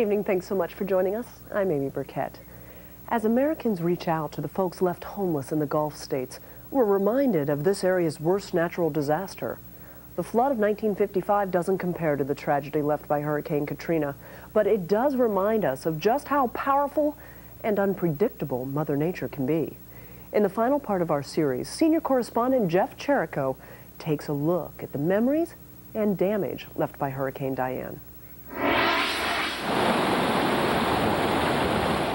evening. Thanks so much for joining us. I'm Amy Burkett. As Americans reach out to the folks left homeless in the Gulf states, we're reminded of this area's worst natural disaster. The flood of 1955 doesn't compare to the tragedy left by Hurricane Katrina, but it does remind us of just how powerful and unpredictable Mother Nature can be. In the final part of our series, senior correspondent Jeff Cherico takes a look at the memories and damage left by Hurricane Diane.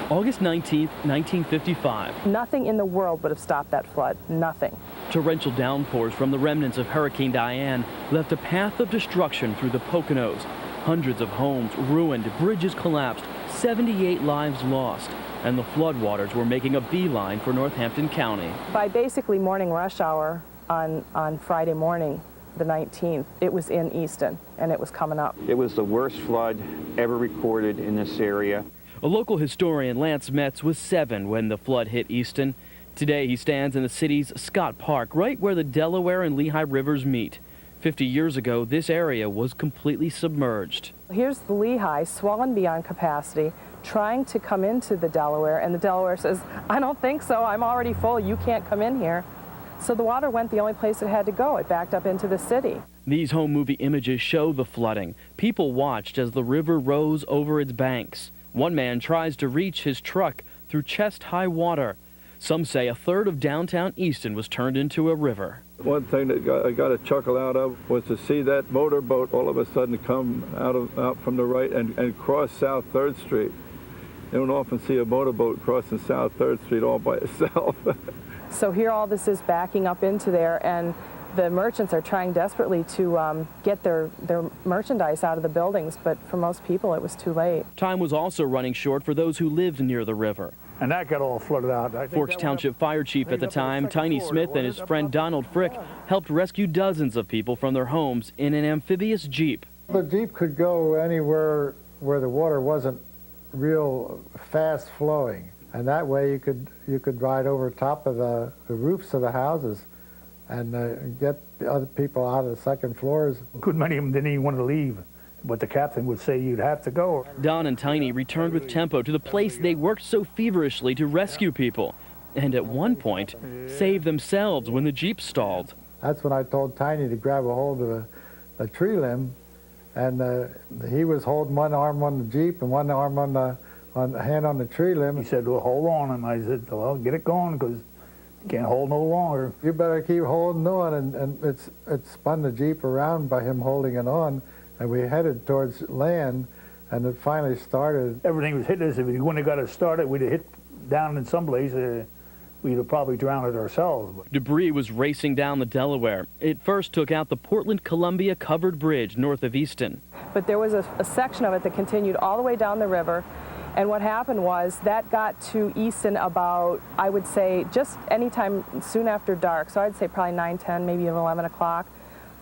August 19th, 1955. Nothing in the world would have stopped that flood. Nothing. Torrential downpours from the remnants of Hurricane Diane left a path of destruction through the Poconos. Hundreds of homes ruined, bridges collapsed, 78 lives lost, and the floodwaters were making a beeline for Northampton County. By basically morning rush hour on Friday morning, the 19th, it was in Easton, and it was coming up. It was the worst flood ever recorded in this area. A local historian, Lance Metz, was 7 when the flood hit Easton. Today, he stands in the city's Scott Park, right where the Delaware and Lehigh rivers meet. 50 years ago, this area was completely submerged. Here's the Lehigh, swollen beyond capacity, trying to come into the Delaware, and the Delaware says, "I don't think so, I'm already full, you can't come in here." So the water went the only place it had to go. It backed up into the city. These home movie images show the flooding. People watched as the river rose over its banks. One man tries to reach his truck through chest-high water. Some say a third of downtown Easton was turned into a river. One thing that I got a chuckle out of was to see that motorboat all of a sudden come out from the right and cross South 3rd Street. You don't often see a motorboat crossing South 3rd Street all by itself. So here all this is backing up into there, and the merchants are trying desperately to get their merchandise out of the buildings, but for most people it was too late. Time was also running short for those who lived near the river. And that got all flooded out. Forks Township Fire Chief at the time, Tiny Smith, and his friend Donald Frick helped rescue dozens of people from their homes in an amphibious Jeep. The Jeep could go anywhere where the water wasn't real fast flowing, and that way you could ride over top of the roofs of the houses and get the other people out of the second floors. A good many of them didn't even want to leave, but the captain would say you'd have to go. Don and Tiny returned with tempo to the place they worked so feverishly to rescue people, and at one point, save themselves when the Jeep stalled. That's when I told Tiny to grab a hold of a tree limb, and he was holding one arm on the Jeep and one arm on the hand on the tree limb. He said, "Well, hold on," and I said, "Well, get it going, because you can't hold no longer." You better keep holding on, and it spun the Jeep around by him holding it on, and we headed towards land, and it finally started. Everything was hitting us. If we wouldn't have got it started, we'd have hit down in some place. We'd have probably drowned it ourselves. Debris was racing down the Delaware. It first took out the Portland-Columbia covered bridge north of Easton. But there was a section of it that continued all the way down the river, and what happened was that got to Easton about, I would say, just anytime soon after dark, so I'd say probably 9, 10, maybe even 11 o'clock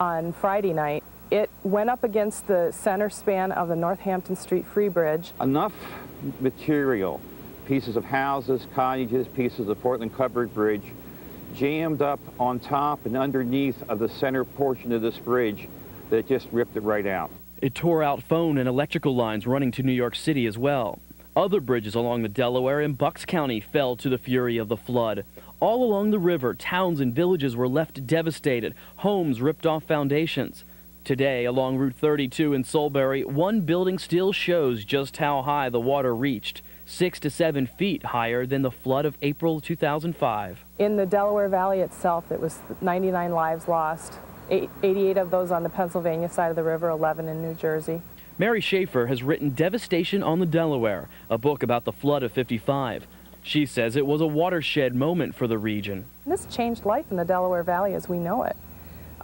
on Friday night. It went up against the center span of the Northampton Street Free Bridge. Enough material, pieces of houses, cottages, pieces of Portland covered bridge, jammed up on top and underneath of the center portion of this bridge that it just ripped it right out. It tore out phone and electrical lines running to New York City as well. Other bridges along the Delaware and Bucks County fell to the fury of the flood. All along the river, towns and villages were left devastated, homes ripped off foundations. Today, along Route 32 in Solebury, one building still shows just how high the water reached, 6 to 7 feet higher than the flood of April 2005. In the Delaware Valley itself, it was 99 lives lost, 88 of those on the Pennsylvania side of the river, 11 in New Jersey. Mary Shafer has written Devastation on the Delaware, a book about the flood of '55. She says it was a watershed moment for the region. This changed life in the Delaware Valley as we know it.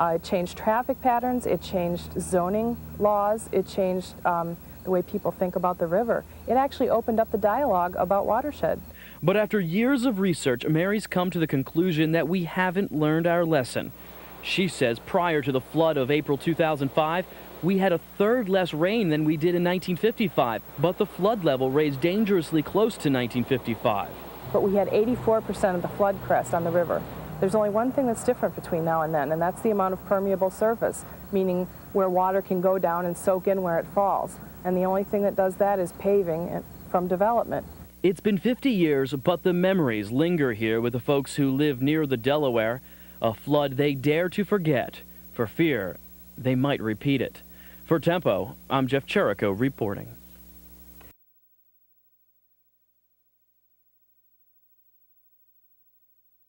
It changed traffic patterns, it changed zoning laws, it changed the way people think about the river. It actually opened up the dialogue about watershed. But after years of research, Mary's come to the conclusion that we haven't learned our lesson. She says prior to the flood of April 2005, we had a third less rain than we did in 1955, but the flood level raised dangerously close to 1955. But we had 84% of the flood crest on the river. There's only one thing that's different between now and then, and that's the amount of permeable surface, meaning where water can go down and soak in where it falls. and the only thing that does that is paving from development. It's been 50 years, but the memories linger here with the folks who live near the Delaware, a flood they dare to forget for fear they might repeat it. For Tempo, I'm Jeff Cherico reporting.